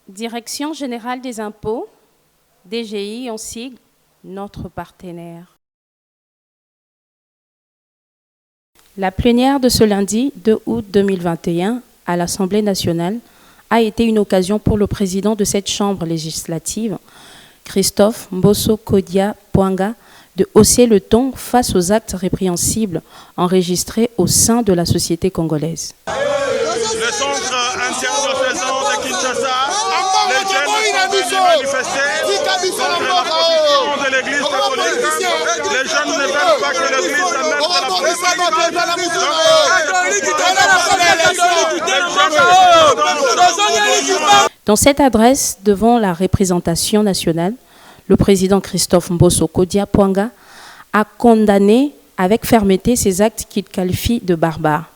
Direction générale des impôts, DGI en sigle, notre partenaire. La plénière de ce lundi 2 août 2021 à l'Assemblée nationale a été une occasion pour le président de cette chambre législative, Christophe Mbosso Kodia Pwanga, de hausser le ton face aux actes répréhensibles enregistrés au sein de la société congolaise. Le centre anti-argent de Kinshasa, les jeunes sont venus manifester contre la position de l'église catholique. Les jeunes ne veulent pas que l'église se mette à la politique. Dans cette adresse devant la représentation nationale, le président Christophe Mbosso Kodia Pwanga a condamné avec fermeté ces actes qu'il qualifie de barbares.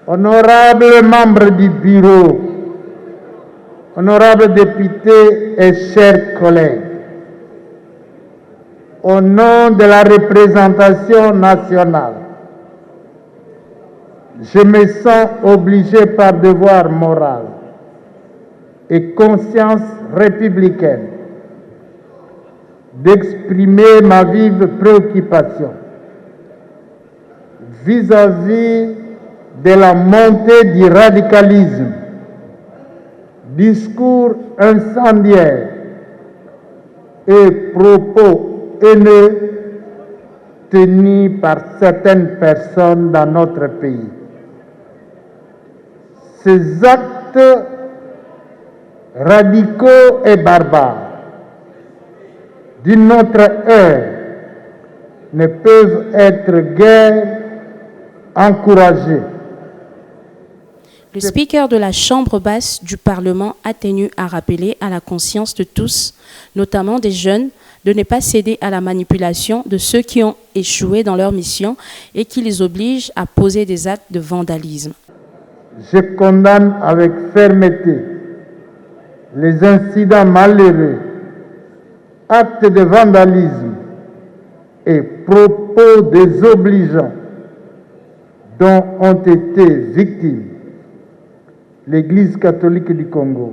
Honorables membres du bureau, honorables députés et chers collègues, au nom de la représentation nationale, je me sens obligé par devoir moral et conscience républicaine d'exprimer ma vive préoccupation vis-à-vis de la montée du radicalisme, discours incendiaires et propos haineux tenus par certaines personnes dans notre pays. Ces actes radicaux et barbares d'une autre ère ne peuvent être guère encouragés. Le speaker de la Chambre basse du Parlement a tenu à rappeler à la conscience de tous, notamment des jeunes, de ne pas céder à la manipulation de ceux qui ont échoué dans leur mission et qui les obligent à poser des actes de vandalisme. Je condamne avec fermeté les incidents malheureux, actes de vandalisme et propos désobligeants dont ont été victimes l'Église catholique du Congo,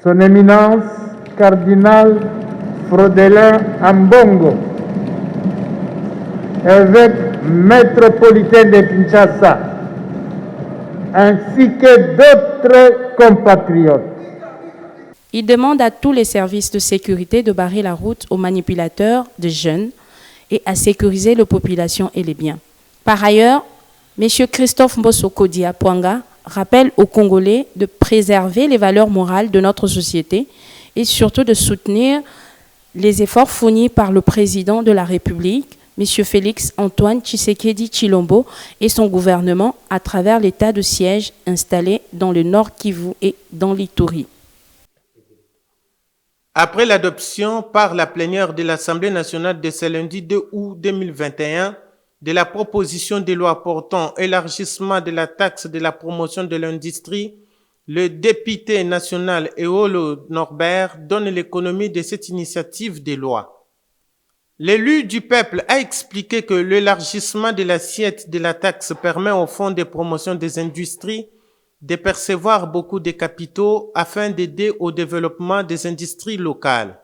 son éminence cardinal Frodelin Ambongo, évêque métropolitain de Kinshasa, ainsi que d'autres compatriotes. Il demande à tous les services de sécurité de barrer la route aux manipulateurs de jeunes et à sécuriser les populations et les biens. Par ailleurs, M. Christophe Mbosso Kodia Pwanga rappelle aux Congolais de préserver les valeurs morales de notre société et surtout de soutenir les efforts fournis par le président de la République, M. Félix Antoine Tshisekedi Tshilombo, et son gouvernement à travers l'état de siège installé dans le Nord Kivu et dans l'Ituri. Après l'adoption par la plénière de l'Assemblée nationale de ce lundi 2 août 2021, de la proposition de loi portant élargissement de la taxe de la promotion de l'industrie, le député national Eolo Norbert donne l'économie de cette initiative de loi. L'élu du peuple a expliqué que l'élargissement de l'assiette de la taxe permet au Fonds de promotion des industries de percevoir beaucoup de capitaux afin d'aider au développement des industries locales.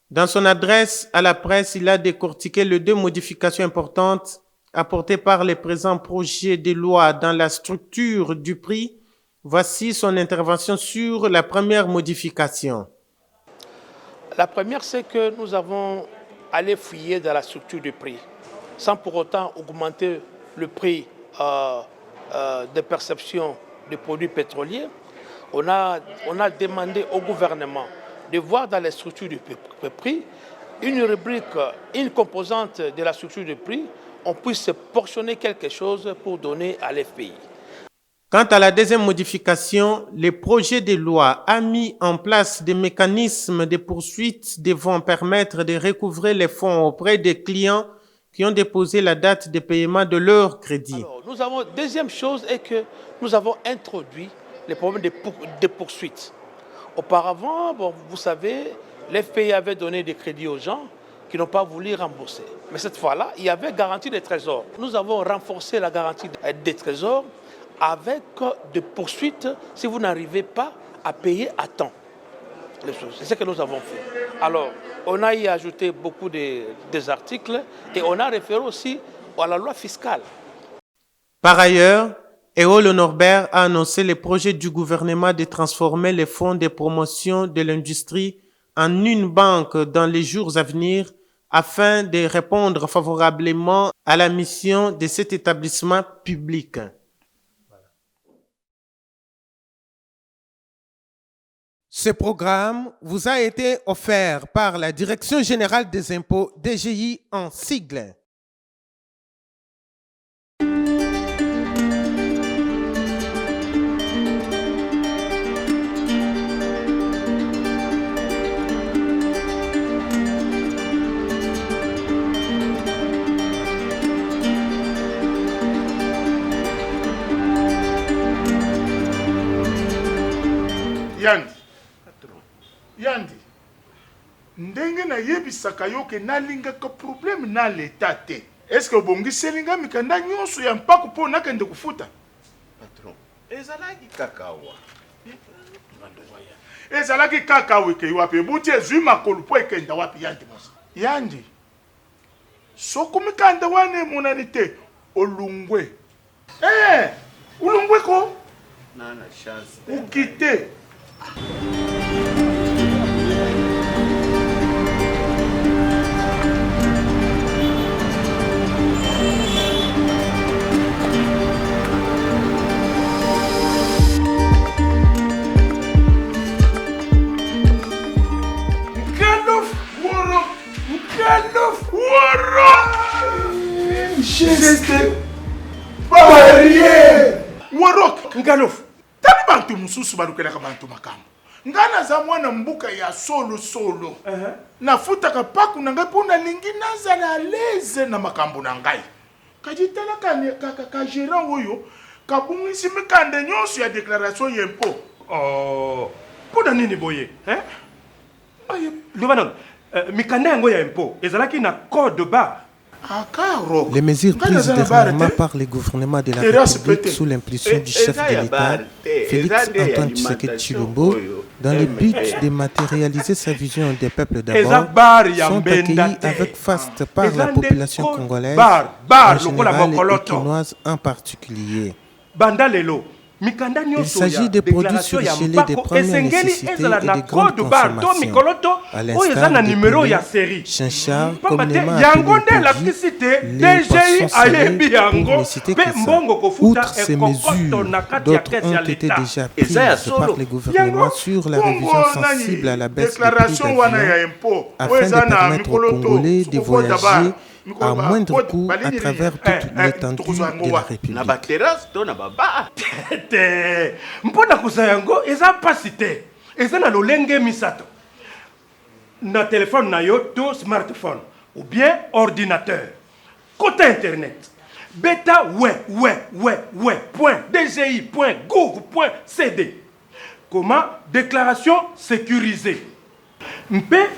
Dans son adresse à la presse, il a décortiqué les deux modifications importantes apportées par le présent projet de loi dans la structure du prix. Voici son intervention sur la première modification. La première, c'est que nous avons allé fouiller dans la structure du prix, sans pour autant augmenter le prix de perception des produits pétroliers. On a demandé au gouvernement de voir dans les structures du prix une rubrique, une composante de la structure du prix, on puisse portionner quelque chose pour donner à l'FPI. Quant à la deuxième modification, le projet de loi a mis en place des mécanismes de poursuite devant permettre de recouvrer les fonds auprès des clients qui ont déposé la date de paiement de leur crédit. Alors, deuxième chose est que nous avons introduit les problèmes de poursuite. Auparavant, vous savez, l'FPI avait donné des crédits aux gens qui n'ont pas voulu rembourser. Mais cette fois-là, il y avait garantie des trésors. Nous avons renforcé la garantie des trésors avec des poursuites si vous n'arrivez pas à payer à temps les choses. C'est ce que nous avons fait. Alors, on a y ajouté beaucoup des articles et on a référé aussi à la loi fiscale. Par ailleurs, Eole Norbert a annoncé le projet du gouvernement de transformer les fonds de promotion de l'industrie en une banque dans les jours à venir afin de répondre favorablement à la mission de cet établissement public. Ce programme vous a été offert par la Direction générale des impôts, DGI en sigle. Yandi, ndenge na yebisaka yo ke nalingaka problème na leta te. Est-ce que obongiselinga mikanda nyonso ya mpako po nakende kufuta? Patron, ezalaki kakawa. Ezalaki kakawa ke wapi buti ezwi makolo po ekenda wapi yandi mosa. Yandi, soko mikanda wane monani te olungwe. Ulungwe ko? Nana chance. Ukite. Warok ngalof tani bantu mususu balukelaka bantu makambo ngana za mwana mbuka ya solo nafutaka paku na ngai pona lingi nazala leze na makambo na ngai kajitala ka gérant oyo kabungisi mikande nyonso ya déclaration y'impôt. Pona nini boye Lubanon mikande yango ya impôt ezalaki na code barre. Les mesures prises dernièrement par le gouvernement de la République sous l'impulsion du chef de l'État, Félix Antoine Tshisekedi Tshilombo, dans le but de matérialiser sa vision des peuples d'abord, sont accueillis avec faste par la population congolaise, en général et quinoise en particulier. Il s'agit de produits surgelés de première nécessité et de grande consommation, à l'instar des poulets, chinchard, communément appelés les poissons salés, pour ne citer que ça. Outre ces mesures, d'autres ont été déjà prises par le gouvernement sur la révision sensible à la baisse des prix d'avion, afin de permettre aux Congolais de voyager à moindre coût à travers toute l'étendue de la République. Mpona kusayango eza pasite eza na lolenge misato na téléphone na yo to smartphone ou bien ordinateur côté internet beta .dgi.gouv.cd. Comment déclaration sécurisée mpe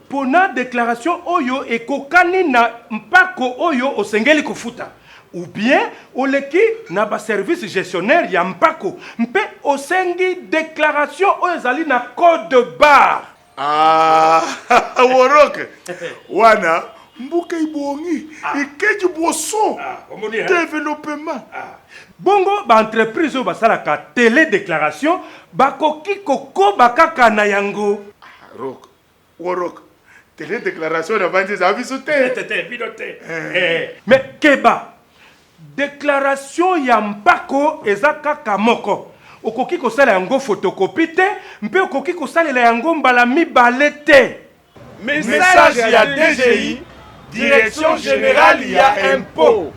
pona déclaration oyo ekokani na mpako oyo osengeli kufuta ou bien oleki na ba service gestionnaire ya mpako mpe osengi déclaration oyo ezali na code barre. Warok wana mbuka ibongi ikeji boso développement. Bongo ba entreprise oyo basalaka télé déclaration bakoki kokoba kaka na yango. Warok télé déclaration na bandi za bisote bidote. Mais keba déclaration ya mpako eza kaka moko. Okoki kosala yango photocopie te, mpe okoki kosalela yango mbala mibale te. Message ya DGI, Direction générale ya impôt.